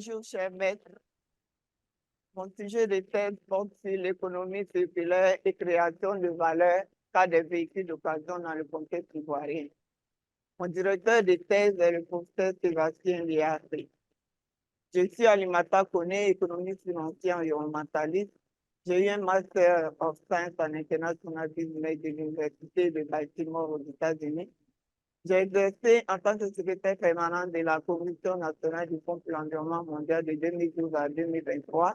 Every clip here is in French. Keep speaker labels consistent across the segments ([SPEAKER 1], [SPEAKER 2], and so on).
[SPEAKER 1] Bonjour, chers maîtres. Mon sujet de thèse porte sur l'économie circulaire et création de valeur par des véhicules d'occasion dans le contexte ivoirien. Mon directeur de thèse est le professeur Sébastien Liassé. Je suis Alimata Kone, économiste financière environnementaliste. J'ai eu un Master of Science en International Business de l'Université de Baltimore aux États-Unis. J'ai exercé en tant que secrétaire permanent de la Commission nationale du Fonds pour l'environnement mondial de 2012 à 2023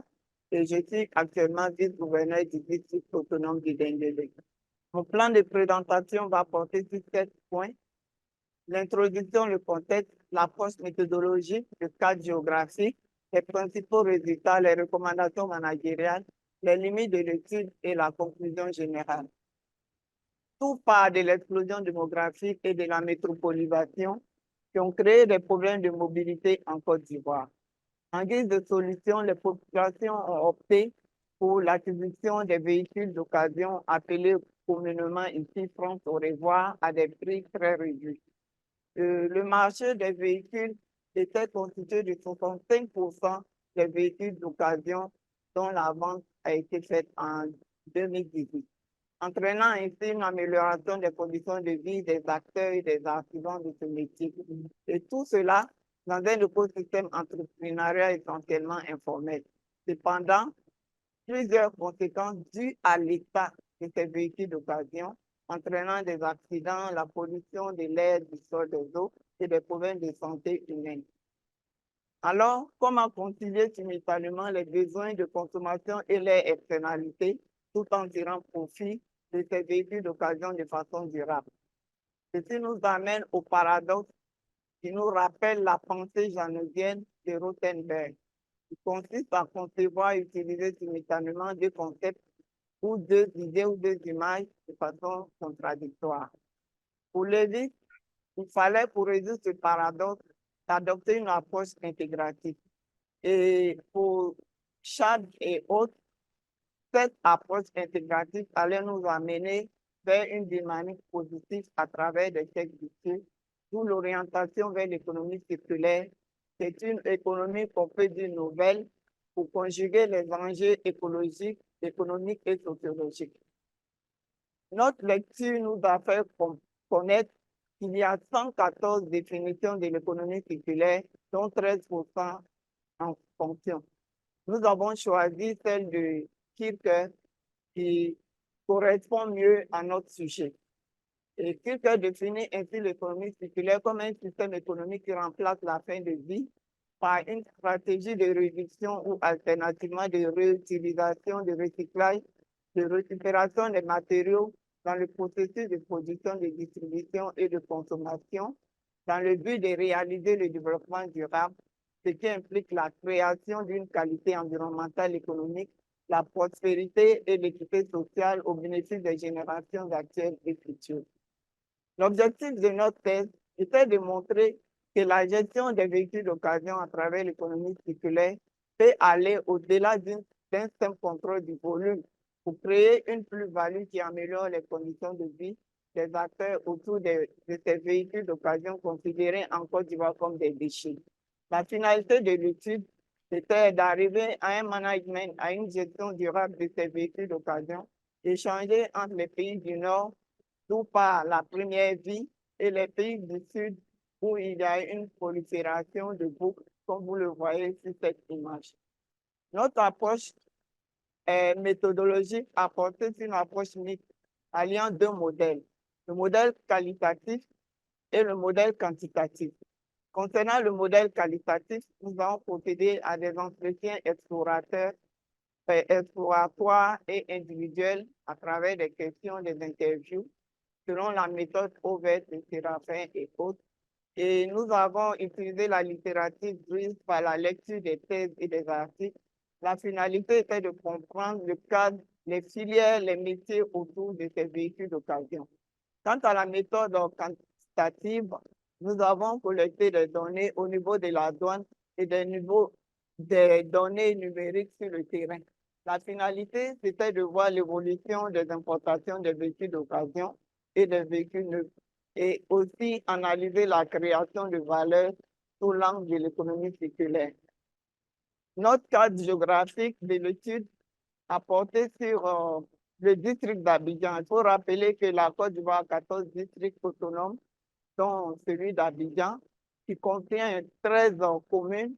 [SPEAKER 1] et je suis actuellement vice-gouverneur du district autonome du Dendélé. Mon plan de présentation va porter sur 7 points: l'introduction, le contexte, l'approche méthodologique, le cadre géographique, les principaux résultats, les recommandations managériales, les limites de l'étude et la conclusion générale. Tout part de l'explosion démographique et de la métropolisation qui ont créé des problèmes de mobilité en Côte d'Ivoire. En guise de solution, les populations ont opté pour l'acquisition des véhicules d'occasion appelés communément ici France au revoir à des prix très réduits. Le marché des véhicules était constitué de 65% des véhicules d'occasion dont la vente a été faite en 2018. Entraînant ainsi une amélioration des conditions de vie des acteurs et des artisans de ce métier. Et tout cela dans un écosystème entrepreneurial essentiellement informel. Cependant, plusieurs conséquences dues à l'état de ces véhicules d'occasion, entraînant des accidents, la pollution de l'air, du sol, des eaux et des problèmes de santé humaine. Alors, comment concilier simultanément les besoins de consommation et leurs externalités tout en tirant profit de ces véhicules d'occasion de façon durable? Ceci nous amène au paradoxe qui nous rappelle la pensée janosienne de Rothenberg, qui consiste à concevoir et utiliser simultanément deux concepts ou deux idées ou deux images de façon contradictoire. Pour Lévi, il fallait, pour résoudre ce paradoxe, adopter une approche intégrative. Et pour Chad et autres, cette approche intégrative allait nous amener vers une dynamique positive à travers des textes vicieux, d'où l'orientation vers l'économie circulaire. C'est une économie qu'on peut dire nouvelle pour conjuguer les enjeux écologiques, économiques et sociologiques. Notre lecture nous a fait connaître qu'il y a 114 définitions de l'économie circulaire, dont 13% en fonction. Nous avons choisi celle de Kirker qui correspond mieux à notre sujet. Et Kirker définit ainsi l'économie circulaire comme un système économique qui remplace la fin de vie par une stratégie de réduction ou alternativement de réutilisation, de recyclage, de récupération des matériaux dans le processus de production, de distribution et de consommation, dans le but de réaliser le développement durable, ce qui implique la création d'une qualité environnementale économique, la prospérité et l'équité sociale au bénéfice des générations actuelles et futures. L'objectif de notre thèse était de montrer que la gestion des véhicules d'occasion à travers l'économie circulaire peut aller au-delà d'un simple contrôle du volume pour créer une plus-value qui améliore les conditions de vie des acteurs autour de ces véhicules d'occasion considérés en Côte d'Ivoire comme des déchets. La finalité de l'étude, c'était d'arriver à un management, à une gestion durable de ces véhicules d'occasion, échanger entre les pays du Nord, d'où part la première vie, et les pays du Sud, où il y a une prolifération de boucles, comme vous le voyez sur cette image. Notre approche méthodologique a porté sur une approche mixte, alliant deux modèles, le modèle qualitatif et le modèle quantitatif. Concernant le modèle qualitatif, nous allons procéder à des entretiens exploratoires et individuels à travers des questions, des interviews, selon la méthode ouverte de Séraphin et autres. Et nous avons utilisé la littérature grise par la lecture des thèses et des articles. La finalité était de comprendre le cadre, les filières, les métiers autour de ces véhicules d'occasion. Quant à la méthode quantitative, nous avons collecté des données au niveau de la douane et des données numériques sur le terrain. La finalité, c'était de voir l'évolution des importations de véhicules d'occasion et des véhicules neufs, et aussi analyser la création de valeur sous l'angle de l'économie circulaire. Notre cadre géographique de l'étude a porté sur le district d'Abidjan. Il faut rappeler que la Côte d'Ivoire a 14 districts autonomes, dont celui d'Abidjan, qui contient 13 communes.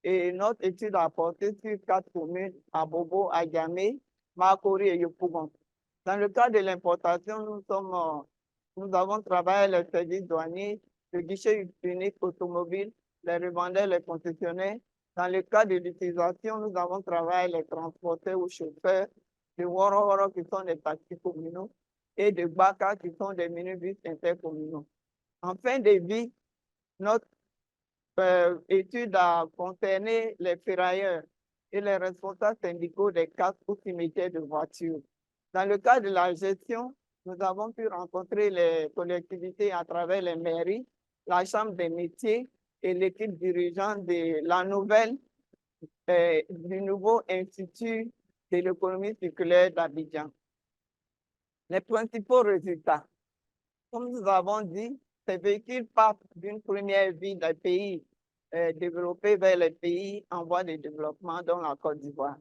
[SPEAKER 1] Et notre étude a porté sur 4 communes, Abobo, Agamé, Makori et Yopougon. Dans le cas de l'importation, nous avons travaillé les services douaniers, le guichet unique automobile, les revendeurs, les concessionnaires. Dans le cas de l'utilisation, nous avons travaillé les transporteurs ou chauffeurs, de Woro qui sont des taxis communaux et de Baka qui sont des minibus intercommunaux. En fin de vie, notre étude a concerné les ferrailleurs et les responsables syndicaux des casques ou cimetières de voitures. Dans le cas de la gestion, nous avons pu rencontrer les collectivités à travers les mairies, la Chambre des métiers et l'équipe dirigeante de la du nouveau Institut de l'économie circulaire d'Abidjan. Les principaux résultats. Comme nous avons dit, ces véhicules partent d'une première vie des pays développés vers les pays en voie de développement, dont la Côte d'Ivoire.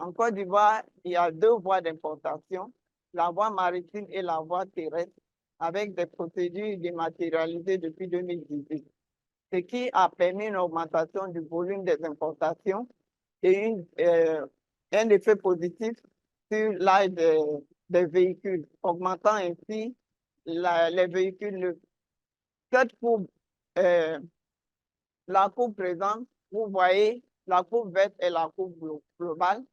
[SPEAKER 1] En Côte d'Ivoire, il y a 2 voies d'importation, la voie maritime et la voie terrestre, avec des procédures dématérialisées depuis 2018, ce qui a permis une augmentation du volume des importations et un effet positif sur l'âge des véhicules, augmentant ainsi les véhicules. Cette courbe, la courbe présente, vous voyez, la courbe verte est la courbe globale.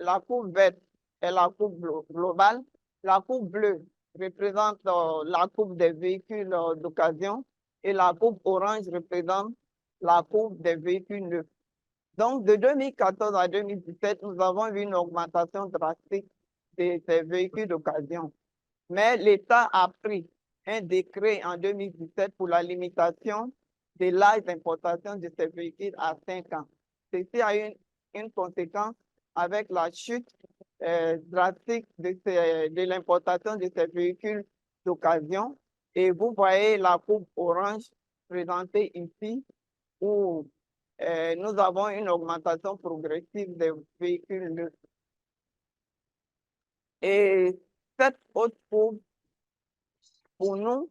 [SPEAKER 1] La courbe verte est la courbe globale. La courbe bleue représente la courbe des véhicules d'occasion et la courbe orange représente la courbe des véhicules neufs. Donc, de 2014 à 2017, nous avons vu une augmentation drastique de ces véhicules d'occasion. Mais l'État a pris un décret en 2017 pour la limitation de l'âge d'importation de ces véhicules à 5 ans. Ceci a eu une conséquence avec la chute drastique de l'importation de ces véhicules d'occasion. Et vous voyez la courbe orange présentée ici, où nous avons une augmentation progressive des véhicules neufs. Et cette autre courbe, pour nous,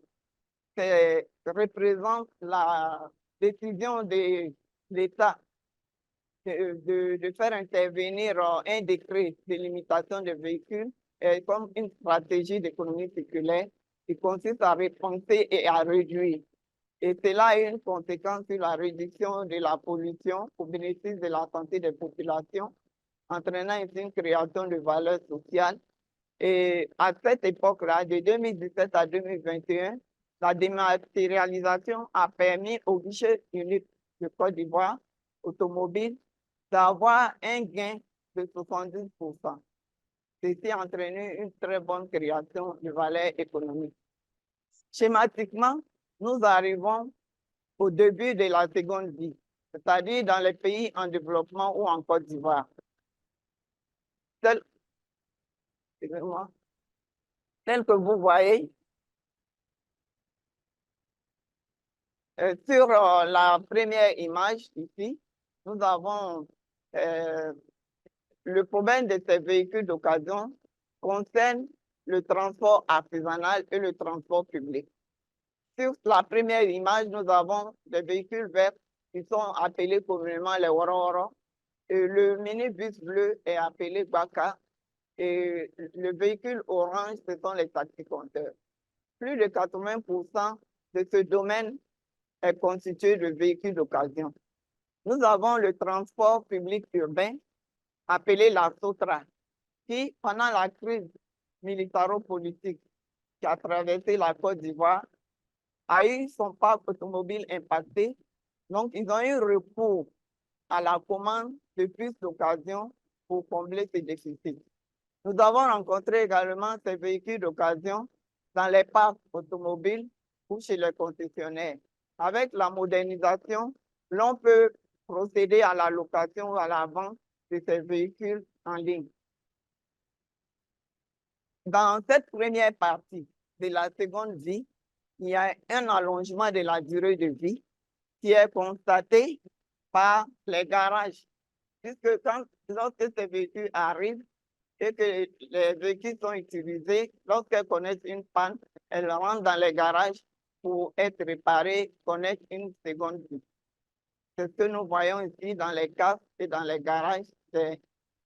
[SPEAKER 1] représente la décision de l'État de faire intervenir un décret de limitation des véhicules comme une stratégie d'économie circulaire qui consiste à repenser et à réduire. Et cela a une conséquence sur la réduction de la pollution au bénéfice de la santé des populations, entraînant ainsi une création de valeur sociale. Et à cette époque-là, de 2017 à 2021, la dématérialisation a permis au guichet unique de Côte d'Ivoire automobile d'avoir un gain de 70%. Ceci a entraîné une très bonne création de valeur économique. Schématiquement, nous arrivons au début de la seconde vie, c'est-à-dire dans les pays en développement ou en Côte d'Ivoire. Tel que vous voyez, sur la première image ici, nous avons le problème de ces véhicules d'occasion concerne le transport artisanal et le transport public. Sur la première image, nous avons des véhicules verts qui sont appelés communément les Woro. Et le minibus bleu est appelé Baka. Et le véhicule orange, ce sont les taxi-compteurs. Plus de 80% de ce domaine est constitué de véhicules d'occasion. Nous avons le transport public urbain, appelé la SOTRA, qui, pendant la crise militaro-politique qui a traversé la Côte d'Ivoire, a eu son parc automobile impacté. Donc, ils ont eu recours à la commande de plus d'occasion pour combler ces déficits. Nous avons rencontré également ces véhicules d'occasion dans les parcs automobiles ou chez les concessionnaires. Avec la modernisation, l'on peut procéder à la location ou à la vente de ces véhicules en ligne. Dans cette première partie de la seconde vie, il y a un allongement de la durée de vie qui est constaté par les garages. Puisque lorsque ces véhicules arrivent et que les véhicules sont utilisés, lorsqu'elles connaissent une panne, elles rentrent dans les garages pour être réparées, connaître une seconde vie. C'est ce que nous voyons ici dans les cases et dans les garages des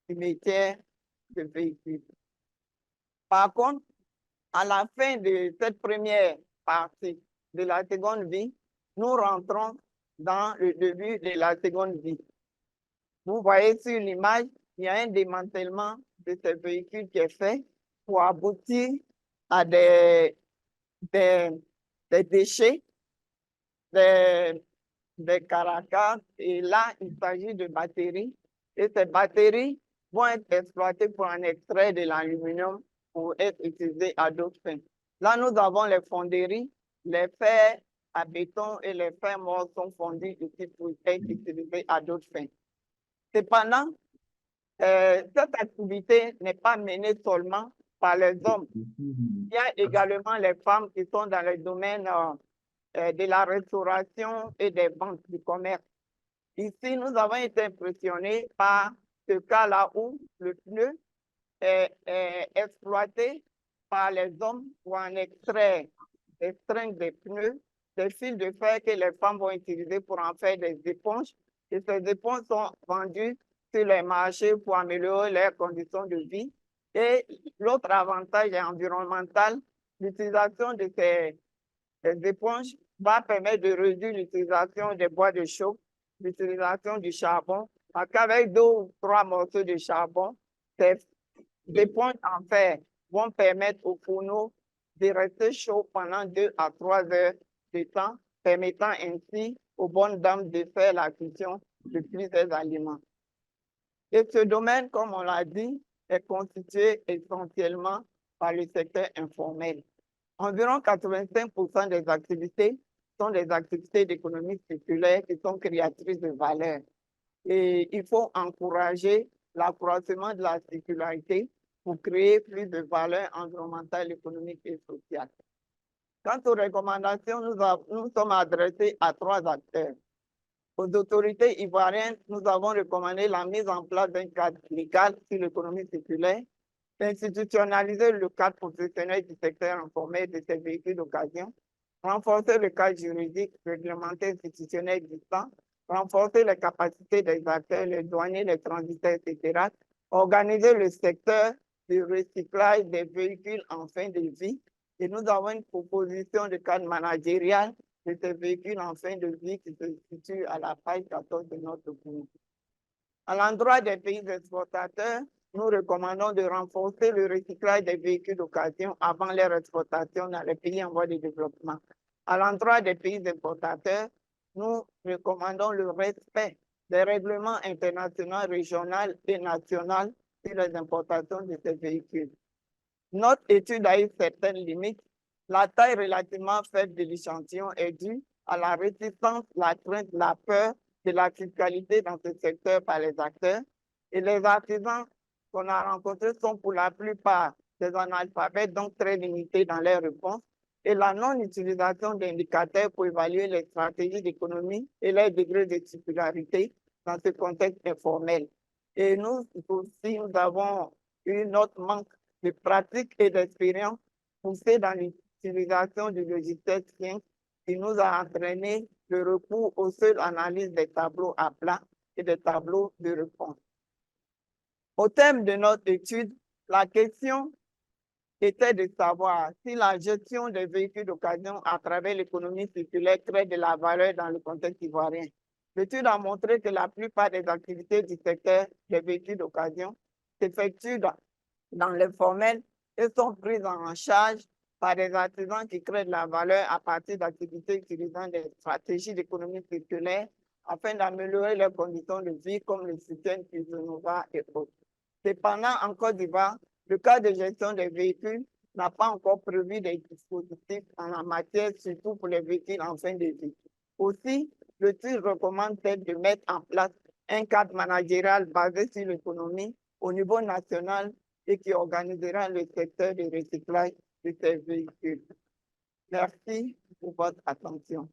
[SPEAKER 1] cimetières de véhicules. Par contre, à la fin de cette première partie de la seconde vie, nous rentrons dans le début de la seconde vie. Vous voyez sur l'image, il y a un démantèlement de ces véhicules qui est fait pour aboutir à des déchets, des caracas. Et là, il s'agit de batteries. Et ces batteries vont être exploitées pour en extraire de l'aluminium pour être utilisées à d'autres fins. Là, nous avons les fonderies, les fers à béton et les fers morts sont fondus ici pour être utilisés à d'autres fins. Cependant, cette activité n'est pas menée seulement par les hommes. Il y a également les femmes qui sont dans le domaine de la restauration et des ventes du commerce. Ici, nous avons été impressionnés par ce cas-là où le pneu est exploité par les hommes pour en extraire des stringues de pneus, des fils de fer que les femmes vont utiliser pour en faire des éponges. Et ces éponges sont vendues sur les marchés pour améliorer leurs conditions de vie. Et l'autre avantage environnemental, l'utilisation de ces éponges va permettre de réduire l'utilisation des bois de chauffe, l'utilisation du charbon, parce qu'avec 2 ou 3 morceaux de charbon, ces éponges en fer vont permettre aux fourneaux de rester chauds pendant 2 à 3 heures de temps, permettant ainsi aux bonnes dames de faire la cuisson de plusieurs aliments. Et ce domaine, comme on l'a dit, est constitué essentiellement par le secteur informel. Environ 85% des activités sont des activités d'économie circulaire qui sont créatrices de valeur. Et il faut encourager l'accroissement de la circularité pour créer plus de valeur environnementale, économique et sociale. Quant aux recommandations, nous sommes adressés à 3 acteurs. Aux autorités ivoiriennes, nous avons recommandé la mise en place d'un cadre légal sur l'économie circulaire, institutionnaliser le cadre professionnel du secteur informel de ces véhicules d'occasion, renforcer le cadre juridique, réglementaire, institutionnel existant, renforcer les capacités des acteurs, les douaniers, les transitaires, etc., organiser le secteur du recyclage des véhicules en fin de vie. Et nous avons une proposition de cadre managérial de ces véhicules en fin de vie qui se situe à la page 14 de notre cours. À l'endroit des pays exportateurs, nous recommandons de renforcer le recyclage des véhicules d'occasion avant leur exportation dans les pays en voie de développement. À l'endroit des pays importateurs, nous recommandons le respect des règlements internationaux, régionaux et nationaux sur les importations de ces véhicules. Notre étude a eu certaines limites. La taille relativement faible de l'échantillon est due à la réticence, la crainte, la peur de la fiscalité dans ce secteur par les acteurs. Et les artisans qu'on a rencontrés sont pour la plupart des analphabètes, donc très limités dans leurs réponses. Et la non-utilisation d'indicateurs pour évaluer les stratégies d'économie et leur degré de circularité dans ce contexte informel. Et nous aussi, nous avons eu notre manque de pratique et d'expérience poussée dans l'utilisation du logiciel Science qui nous a entraîné le recours aux seules analyses des tableaux à plat et des tableaux de réponse. Au terme de notre étude, la question était de savoir si la gestion des véhicules d'occasion à travers l'économie circulaire crée de la valeur dans le contexte ivoirien. L'étude a montré que la plupart des activités du secteur des véhicules d'occasion s'effectuent dans l'informel et sont prises en charge par des artisans qui créent de la valeur à partir d'activités utilisant des stratégies d'économie circulaire afin d'améliorer leurs conditions de vie comme le système Cuisinova et autres. Cependant, en Côte d'Ivoire, le cadre de gestion des véhicules n'a pas encore prévu des dispositifs en la matière, surtout pour les véhicules en fin de vie. Aussi, l'étude recommande peut-être de mettre en place un cadre managérial basé sur l'économie au niveau national et qui organisera le secteur de recyclage de ces véhicules. Merci pour votre attention.